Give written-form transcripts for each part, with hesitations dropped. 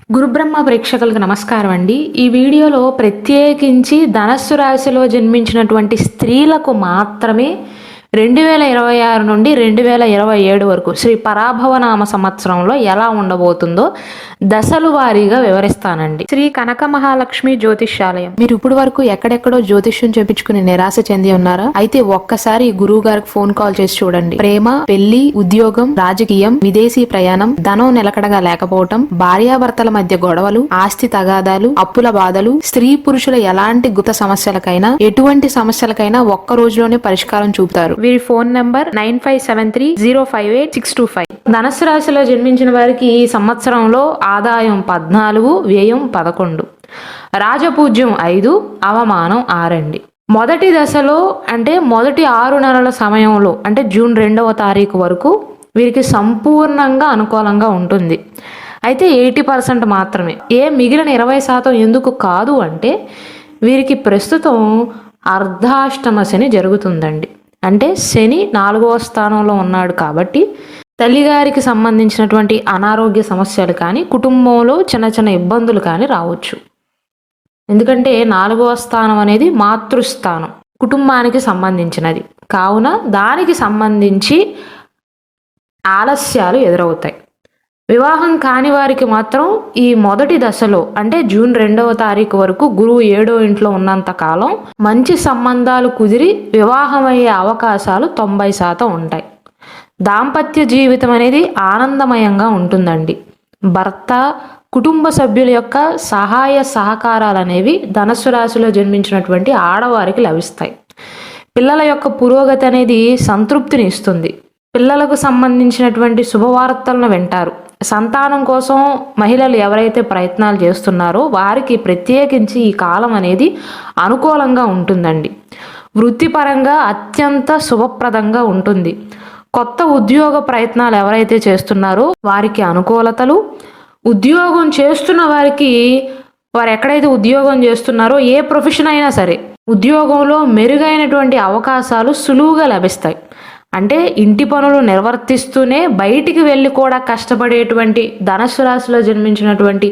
గురుబ్రహ్మ ప్రేక్షకులకు నమస్కారం అండి. ఈ వీడియోలో ప్రత్యేకించి ధనస్సు రాశిలో జన్మించినటువంటి స్త్రీలకు మాత్రమే 2026 నుండి 2027 వరకు శ్రీ పరాభవనామ సంవత్సరంలో ఎలా ఉండబోతుందో దశలు వారీగా వివరిస్తానండి. శ్రీ కనక మహాలక్ష్మి జ్యోతిష్యాలయం. మీరు ఇప్పుడు వరకు ఎక్కడెక్కడో జ్యోతిష్యం చేపించుకుని నిరాశ చెంది ఉన్నారా? అయితే ఒక్కసారి గురువు గారికి ఫోన్ కాల్ చేసి చూడండి. ప్రేమ, పెళ్లి, ఉద్యోగం, రాజకీయం, విదేశీ ప్రయాణం, ధనం నిలకడగా లేకపోవటం, భార్యాభర్తల మధ్య గొడవలు, ఆస్తి తగాదాలు, అప్పుల బాధలు, స్త్రీ పురుషుల ఎలాంటి గుత సమస్యలకైనా ఎటువంటి సమస్యలకైనా ఒక్క రోజులోనే పరిష్కారం చూపుతారు. వీరి ఫోన్ నంబర్ 9573058625. ధనస్సు రాశిలో జన్మించిన వారికి ఈ సంవత్సరంలో ఆదాయం 14, వ్యయం 11, రాజపూజ్యం 5, అవమానం 6 అండి. మొదటి దశలో అంటే మొదటి 6 నెలల సమయంలో అంటే జూన్ 2వ తారీఖు వరకు వీరికి సంపూర్ణంగా అనుకూలంగా ఉంటుంది. అయితే 80% మాత్రమే. మిగిలిన 20% ఎందుకు కాదు అంటే వీరికి ప్రస్తుతం అర్ధాష్టమ శని జరుగుతుందండి. అంటే శని 4వ స్థానంలో ఉన్నాడు కాబట్టి తల్లిగారికి సంబంధించినటువంటి అనారోగ్య సమస్యలు కానీ కుటుంబంలో చిన్న చిన్న ఇబ్బందులు కానీ రావచ్చు. ఎందుకంటే 4వ స్థానం అనేది మాతృస్థానం, కుటుంబానికి సంబంధించినది కావున దానికి సంబంధించి ఆలస్యాలు ఎదురవుతాయి. వివాహం కాని వారికి మాత్రం ఈ మొదటి దశలో అంటే జూన్ 2వ తారీఖు వరకు గురువు 7వ ఇంట్లో ఉన్నంత కాలం మంచి సంబంధాలు కుదిరి వివాహమయ్యే అవకాశాలు 90% ఉంటాయి. దాంపత్య జీవితం అనేది ఆనందమయంగా ఉంటుందండి. భర్త, కుటుంబ సభ్యుల యొక్క సహాయ సహకారాలు అనేవి ధనస్సు రాశిలో జన్మించినటువంటి ఆడవారికి లభిస్తాయి. పిల్లల యొక్క పురోగతి అనేది సంతృప్తిని ఇస్తుంది. పిల్లలకు సంబంధించినటువంటి శుభవార్తలను వింటారు. సంతానం కోసం మహిళలు ఎవరైతే ప్రయత్నాలు చేస్తున్నారో వారికి ప్రత్యేకించి ఈ కాలం అనేది అనుకూలంగా ఉంటుందండి. వృత్తిపరంగా అత్యంత శుభప్రదంగా ఉంటుంది. కొత్త ఉద్యోగ ప్రయత్నాలు ఎవరైతే చేస్తున్నారో వారికి అనుకూలతలు, ఉద్యోగం చేస్తున్న వారికి వారు ఎక్కడైతే ఉద్యోగం చేస్తున్నారో ఏ ప్రొఫెషన్ అయినా సరే ఉద్యోగంలో మెరుగైనటువంటి అవకాశాలు సులువుగా లభిస్తాయి. అంటే ఇంటి పనులు నిర్వర్తిస్తూనే బయటికి వెళ్ళి కూడా కష్టపడేటువంటి ధనస్సు రాశిలో జన్మించినటువంటి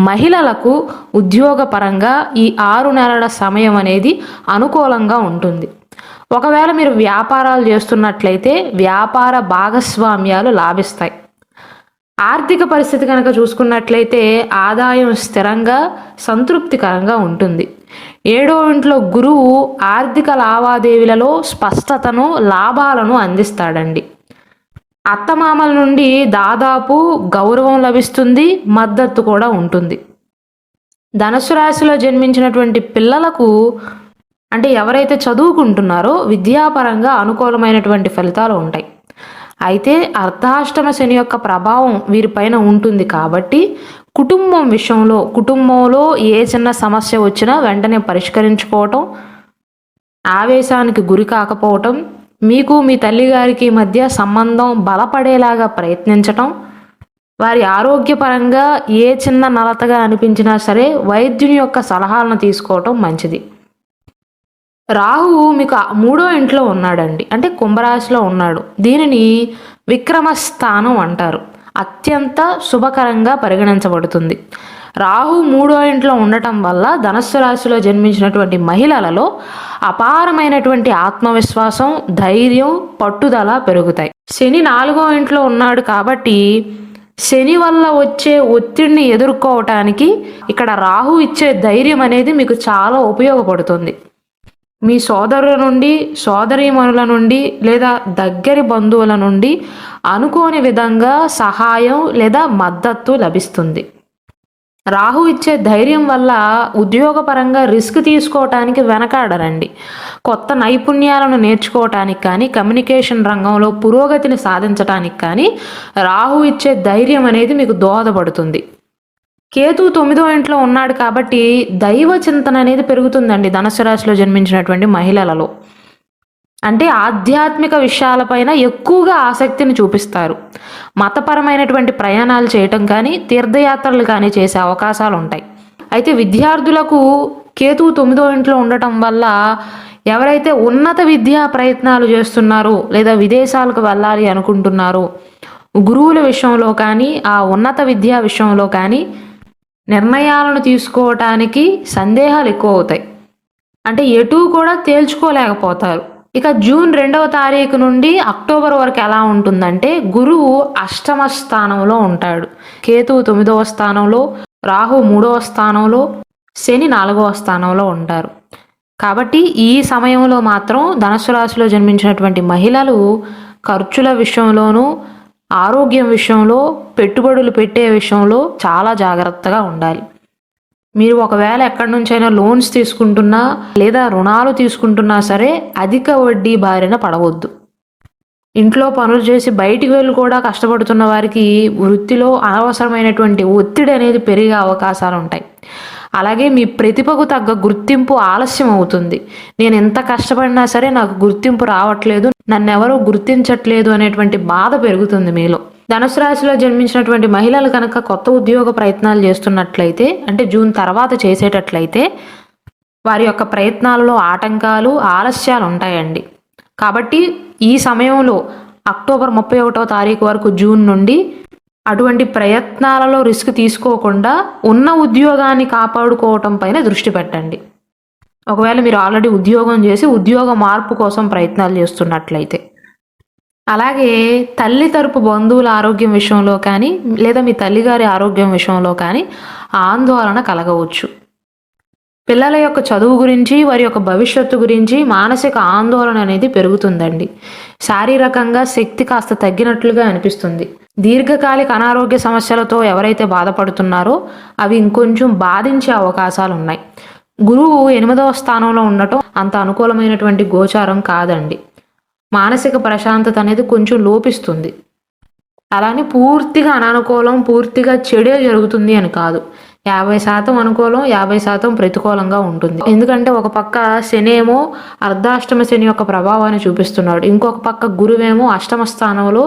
మహిళలకు ఉద్యోగపరంగా ఈ 6 నెలల సమయం అనేది అనుకూలంగా ఉంటుంది. ఒకవేళ మీరు వ్యాపారాలు చేస్తున్నట్లయితే వ్యాపార భాగస్వామ్యాలు లాభిస్తాయి. ఆర్థిక పరిస్థితి కనుక చూసుకున్నట్లయితే ఆదాయం స్థిరంగా సంతృప్తికరంగా ఉంటుంది. 7వ ఇంట్లో గురువు ఆర్థిక లావాదేవీలలో స్పష్టతను, లాభాలను అందిస్తాడండి. అత్తమామల నుండి దాదాపు గౌరవం లభిస్తుంది, మద్దతు కూడా ఉంటుంది. ధనుసు రాశిలో జన్మించినటువంటి పిల్లలకు అంటే ఎవరైతే చదువుకుంటున్నారో విద్యాపరంగా అనుకూలమైనటువంటి ఫలితాలు ఉంటాయి. అయితే అర్ధాష్టమ శని యొక్క ప్రభావం వీరిపైన ఉంటుంది కాబట్టి కుటుంబంలో ఏ చిన్న సమస్య వచ్చినా వెంటనే పరిష్కరించుకోవటం, ఆవేశానికి గురి కాకపోవటం, మీకు మీ తల్లిగారికి మధ్య సంబంధం బలపడేలాగా ప్రయత్నించటం, వారి ఆరోగ్యపరంగా ఏ చిన్న నలతగా అనిపించినా సరే వైద్యుని యొక్క సలహాలను తీసుకోవటం మంచిది. రాహువు మీకు 3వ ఇంట్లో ఉన్నాడండి, అంటే కుంభరాశిలో ఉన్నాడు. దీనిని విక్రమస్థానం అంటారు. అత్యంత శుభకరంగా పరిగణించబడుతుంది. రాహు 3వ ఇంట్లో ఉండటం వల్ల ధనస్సు రాశిలో జన్మించినటువంటి మహిళలలో అపారమైనటువంటి ఆత్మవిశ్వాసం, ధైర్యం, పట్టుదల పెరుగుతాయి. శని 4వ ఇంట్లో ఉన్నాడు కాబట్టి శని వల్ల వచ్చే ఒత్తిడిని ఎదుర్కోవటానికి ఇక్కడ రాహు ఇచ్చే ధైర్యం అనేది మీకు చాలా ఉపయోగపడుతుంది. మీ సోదరుల నుండి, సోదరీమణుల నుండి లేదా దగ్గరి బంధువుల నుండి అనుకోని విధంగా సహాయం లేదా మద్దతు లభిస్తుంది. రాహు ఇచ్చే ధైర్యం వల్ల ఉద్యోగపరంగా రిస్క్ తీసుకోవటానికి వెనకాడరండి. కొత్త నైపుణ్యాలను నేర్చుకోవటానికి కానీ, కమ్యూనికేషన్ రంగంలో పురోగతిని సాధించడానికి కానీ రాహు ఇచ్చే ధైర్యం అనేది మీకు దోహదపడుతుంది. కేతు 9వ ఇంట్లో ఉన్నాడు కాబట్టి దైవ చింతన అనేది పెరుగుతుందండి ధనుసు రాశిలో జన్మించినటువంటి మహిళలలో. అంటే ఆధ్యాత్మిక విషయాలపైన ఎక్కువగా ఆసక్తిని చూపిస్తారు. మతపరమైనటువంటి ప్రయాణాలు చేయటం కానీ, తీర్థయాత్రలు కానీ చేసే అవకాశాలు ఉంటాయి. అయితే విద్యార్థులకు కేతు 9వ ఇంట్లో ఉండటం వల్ల ఎవరైతే ఉన్నత విద్యా ప్రయత్నాలు చేస్తున్నారో లేదా విదేశాలకు వెళ్ళాలి అనుకుంటున్నారో గురువుల విషయంలో కానీ, ఆ ఉన్నత విద్యా విషయంలో కానీ నిర్ణయాలను తీసుకోవటానికి సందేహాలు ఎక్కువ అవుతాయి. అంటే ఎటూ కూడా తేల్చుకోలేకపోతారు. ఇక జూన్ 2వ తారీఖు నుండి అక్టోబర్ వరకు ఎలా ఉంటుందంటే గురువు అష్టమ స్థానంలో ఉంటాడు. కేతువు 9వ స్థానంలో, రాహు 3వ స్థానంలో, శని 4వ స్థానంలో ఉంటారు. కాబట్టి ఈ సమయంలో మాత్రం ధనుస్సు రాశిలో జన్మించినటువంటి మహిళలు ఖర్చుల విషయంలోనూ, ఆరోగ్యం విషయంలో, పెట్టుబడులు పెట్టే విషయంలో చాలా జాగ్రత్తగా ఉండాలి. మీరు ఒకవేళ ఎక్కడి నుంచైనా లోన్స్ తీసుకుంటున్నా లేదా రుణాలు తీసుకుంటున్నా సరే అధిక వడ్డీ బారిన పడవద్దు. ఇంట్లో పనులు చేసి బయటికి వెళ్ళి కూడా కష్టపడుతున్న వారికి వృత్తిలో అనవసరమైనటువంటి ఒత్తిడి అనేది పెరిగే అవకాశాలు ఉంటాయి. అలాగే మీ ప్రతిభకు తగ్గ గుర్తింపు ఆలస్యం అవుతుంది. నేను ఎంత కష్టపడినా సరే నాకు గుర్తింపు రావట్లేదు, నన్ను ఎవరూ గుర్తించట్లేదు అనేటువంటి బాధ పెరుగుతుంది మీలో. ధనుసు రాశిలో జన్మించినటువంటి మహిళలు కనుక కొత్త ఉద్యోగ ప్రయత్నాలు చేస్తున్నట్లయితే, అంటే జూన్ తర్వాత చేసేటట్లయితే వారి యొక్క ప్రయత్నాలలో ఆటంకాలు, ఆలస్యాలు ఉంటాయండి. కాబట్టి ఈ సమయంలో అక్టోబర్ 31వ తారీఖు వరకు జూన్ నుండి అటువంటి ప్రయత్నాలలో రిస్క్ తీసుకోకుండా ఉన్న ఉద్యోగాన్ని కాపాడుకోవటం పైన దృష్టి పెట్టండి. ఒకవేళ మీరు ఆల్రెడీ ఉద్యోగం చేసి ఉద్యోగ మార్పు కోసం ప్రయత్నాలు చేస్తున్నట్లయితే. అలాగే తల్లి తరపు బంధువుల ఆరోగ్యం విషయంలో కానీ లేదా మీ తల్లిగారి ఆరోగ్యం విషయంలో కానీ ఆందోళన కలగవచ్చు. పిల్లల యొక్క చదువు గురించి, వారి యొక్క భవిష్యత్తు గురించి మానసిక ఆందోళన అనేది పెరుగుతుందండి. శారీరకంగా శక్తి కాస్త తగ్గినట్లుగా అనిపిస్తుంది. దీర్ఘకాలిక అనారోగ్య సమస్యలతో ఎవరైతే బాధపడుతున్నారో అవి ఇంకొంచెం బాధించే అవకాశాలు ఉన్నాయి. గురువు 8వ స్థానంలో ఉండటం అంత అనుకూలమైనటువంటి గోచారం కాదండి. మానసిక ప్రశాంతత అనేది కొంచెం లోపిస్తుంది. అలానే పూర్తిగా అనానుకూలం, పూర్తిగా చెడే జరుగుతుంది అని కాదు. 50% అనుకూలం, 50% ప్రతికూలంగా ఉంటుంది. ఎందుకంటే ఒక పక్క శని ఏమో అర్ధాష్టమ శని యొక్క ప్రభావాన్ని చూపిస్తున్నాడు, ఇంకొక పక్క గురువేమో అష్టమ స్థానంలో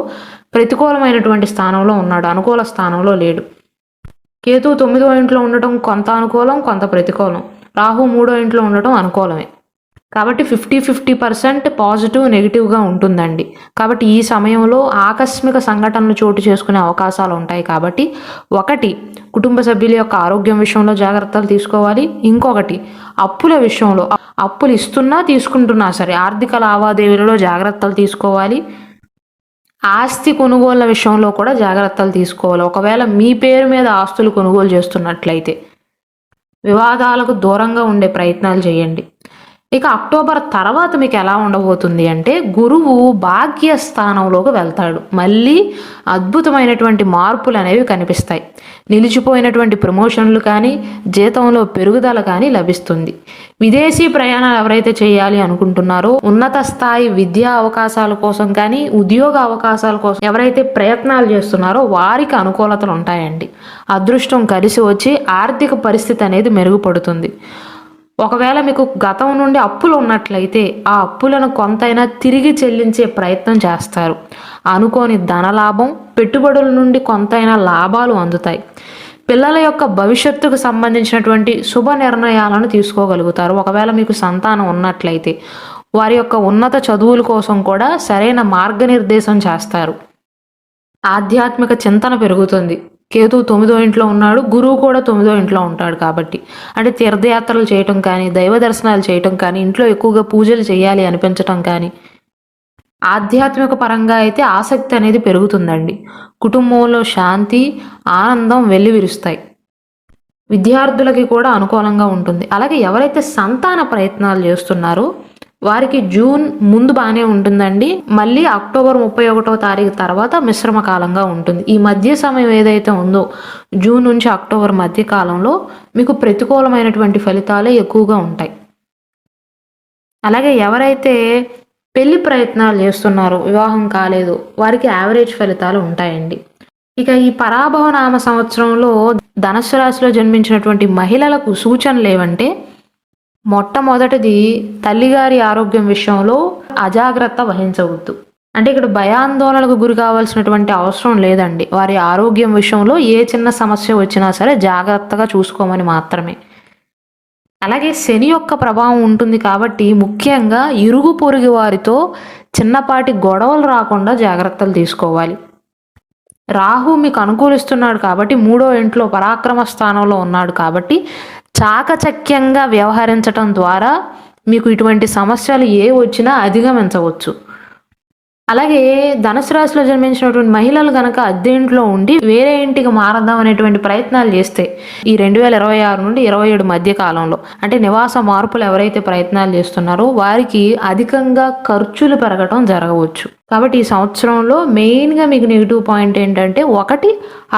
ప్రతికూలమైనటువంటి స్థానంలో ఉన్నాడు, అనుకూల స్థానంలో లేడు. కేతువు 9వ ఇంట్లో ఉండటం కొంత అనుకూలం, కొంత ప్రతికూలం. రాహు 3వ ఇంట్లో ఉండటం అనుకూలమే. కాబట్టి 50-50% పాజిటివ్, నెగిటివ్గా ఉంటుందండి. కాబట్టి ఈ సమయంలో ఆకస్మిక సంఘటనలు చోటు చేసుకునే అవకాశాలు ఉంటాయి. కాబట్టి ఒకటి, కుటుంబ సభ్యుల యొక్క ఆరోగ్యం విషయంలో జాగ్రత్తలు తీసుకోవాలి. ఇంకొకటి, అప్పుల విషయంలో, అప్పులు ఇస్తున్నా తీసుకుంటున్నా సరే ఆర్థిక లావాదేవీలలో జాగ్రత్తలు తీసుకోవాలి. ఆస్తి కొనుగోళ్ల విషయంలో కూడా జాగ్రత్తలు తీసుకోవాలి. ఒకవేళ మీ పేరు మీద ఆస్తులు కొనుగోలు చేస్తున్నట్లయితే వివాదాలకు దూరంగా ఉండే ప్రయత్నాలు చేయండి. ఇక అక్టోబర్ తర్వాత మీకు ఎలా ఉండబోతుంది అంటే గురువు భాగ్యస్థానంలోకి వెళ్తాడు. మళ్ళీ అద్భుతమైనటువంటి మార్పులు అనేవి కనిపిస్తాయి. నిలిచిపోయినటువంటి ప్రమోషన్లు కానీ, జీతంలో పెరుగుదల కానీ లభిస్తుంది. విదేశీ ప్రయాణాలు ఎవరైతే చేయాలి అనుకుంటున్నారో, ఉన్నత స్థాయి విద్యా అవకాశాల కోసం కానీ, ఉద్యోగ అవకాశాల కోసం ఎవరైతే ప్రయత్నాలు చేస్తున్నారో వారికి అనుకూలతలు ఉంటాయండి. అదృష్టం కలిసి వచ్చి ఆర్థిక పరిస్థితి అనేది మెరుగుపడుతుంది. ఒకవేళ మీకు గతం నుండి అప్పులు ఉన్నట్లయితే ఆ అప్పులను కొంతైనా తిరిగి చెల్లించే ప్రయత్నం చేస్తారు. అనుకోని ధనలాభం, పెట్టుబడుల నుండి కొంతైనా లాభాలు అందుతాయి. పిల్లల యొక్క భవిష్యత్తుకు సంబంధించినటువంటి శుభ నిర్ణయాలను తీసుకోగలుగుతారు. ఒకవేళ మీకు సంతానం ఉన్నట్లయితే వారి యొక్క ఉన్నత చదువుల కోసం కూడా సరైన మార్గనిర్దేశం చేస్తారు. ఆధ్యాత్మిక చింతన పెరుగుతుంది. కేతువు 9వ ఇంట్లో ఉన్నాడు, గురువు కూడా 9వ ఇంట్లో ఉంటాడు. కాబట్టి అంటే తీర్థయాత్రలు చేయటం కానీ, దైవ దర్శనాలు చేయటం కానీ, ఇంట్లో ఎక్కువగా పూజలు చేయాలి అనిపించటం కానీ, ఆధ్యాత్మిక పరంగా అయితే ఆసక్తి అనేది పెరుగుతుందండి. కుటుంబంలో శాంతి, ఆనందం వెల్లివిరుస్తాయి. విద్యార్థులకి కూడా అనుకూలంగా ఉంటుంది. అలాగే ఎవరైతే సంతాన ప్రయత్నాలు చేస్తున్నారో వారికి జూన్ ముందు బాగానే ఉంటుందండి. మళ్ళీ అక్టోబర్ 31వ తారీఖు తర్వాత మిశ్రమ కాలంగా ఉంటుంది. ఈ మధ్య సమయం ఏదైతే ఉందో జూన్ నుంచి అక్టోబర్ మధ్య కాలంలో మీకు ప్రతికూలమైనటువంటి ఫలితాలే ఎక్కువగా ఉంటాయి. అలాగే ఎవరైతే పెళ్లి ప్రయత్నాలు చేస్తున్నారో, వివాహం కాలేదు, వారికి యావరేజ్ ఫలితాలు ఉంటాయండి. ఇక ఈ పరాభవ నామ సంవత్సరంలో ధనుస్సు రాశిలో జన్మించినటువంటి మహిళలకు సూచనలు ఏవంటే, మొట్టమొదటిది తల్లిగారి ఆరోగ్యం విషయంలో అజాగ్రత్త వహించవద్దు. అంటే ఇక్కడ భయాందోళనకు గురి కావాల్సినటువంటి అవసరం లేదండి. వారి ఆరోగ్యం విషయంలో ఏ చిన్న సమస్య వచ్చినా సరే జాగ్రత్తగా చూసుకోమని మాత్రమే. అలాగే శని యొక్క ప్రభావం ఉంటుంది కాబట్టి ముఖ్యంగా ఇరుగు పొరుగు వారితో చిన్నపాటి గొడవలు రాకుండా జాగ్రత్తలు తీసుకోవాలి. రాహు మీకు అనుకూలిస్తున్నాడు కాబట్టి 3వ ఇంట్లో పరాక్రమ స్థానంలో ఉన్నాడు కాబట్టి చాకచక్యంగా వ్యవహరించటం ద్వారా మీకు ఇటువంటి సమస్యలు ఏ వచ్చినా అధిగమించవచ్చు. అలాగే ధనుసు రాశిలో జన్మించినటువంటి మహిళలు గనక అద్దె ఇంట్లో ఉండి వేరే ఇంటికి మారదాం అనేటువంటి ప్రయత్నాలు చేస్తే ఈ 2026 నుండి 27 మధ్య కాలంలో అంటే నివాస మార్పులు ఎవరైతే ప్రయత్నాలు చేస్తున్నారో వారికి అధికంగా ఖర్చులు పెరగటం జరగవచ్చు. కాబట్టి ఈ సంవత్సరంలో మెయిన్గా మీకు నెగిటివ్ పాయింట్ ఏంటంటే, ఒకటి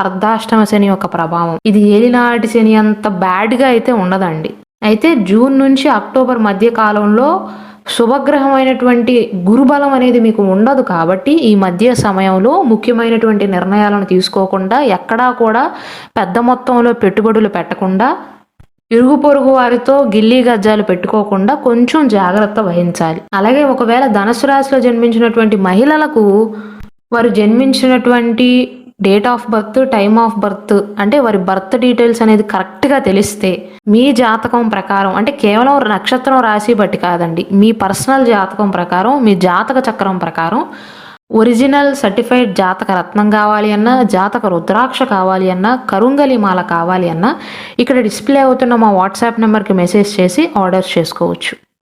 అర్ధాష్టమ శని యొక్క ప్రభావం. ఇది ఏలినాటి శని అంత బ్యాడ్గా అయితే ఉండదండి. అయితే జూన్ నుంచి అక్టోబర్ మధ్య కాలంలో శుభగ్రహమైనటువంటి గురుబలం అనేది మీకు ఉండదు కాబట్టి ఈ మధ్య సమయంలో ముఖ్యమైనటువంటి నిర్ణయాలను తీసుకోకుండా, ఎక్కడా కూడా పెద్ద మొత్తంలో పెట్టుబడులు పెట్టకుండా, ఇరుగు పొరుగు వారితో గిల్లీ గజ్జాలు పెట్టుకోకుండా కొంచెం జాగ్రత్త వహించాలి. అలాగే ఒకవేళ ధనుసు రాశిలో జన్మించినటువంటి మహిళలకు వారు జన్మించినటువంటి date of birth, time of birth అంటే వారి బర్త్ డీటెయిల్స్ అనేది కరెక్ట్గా తెలిస్తే మీ జాతకం ప్రకారం, అంటే కేవలం నక్షత్రం రాశి బట్టి కాదండి, మీ పర్సనల్ జాతకం ప్రకారం, మీ జాతక చక్రం ప్రకారం ఒరిజినల్ సర్టిఫైడ్ జాతక రత్నం కావాలి అన్నా, జాతక రుద్రాక్ష కావాలి అన్నా, కరుంగలి మాల కావాలి అన్నా ఇక్కడ డిస్ప్లే అవుతున్న మా వాట్సాప్ నెంబర్కి మెసేజ్ చేసి ఆర్డర్ చేసుకోవచ్చు.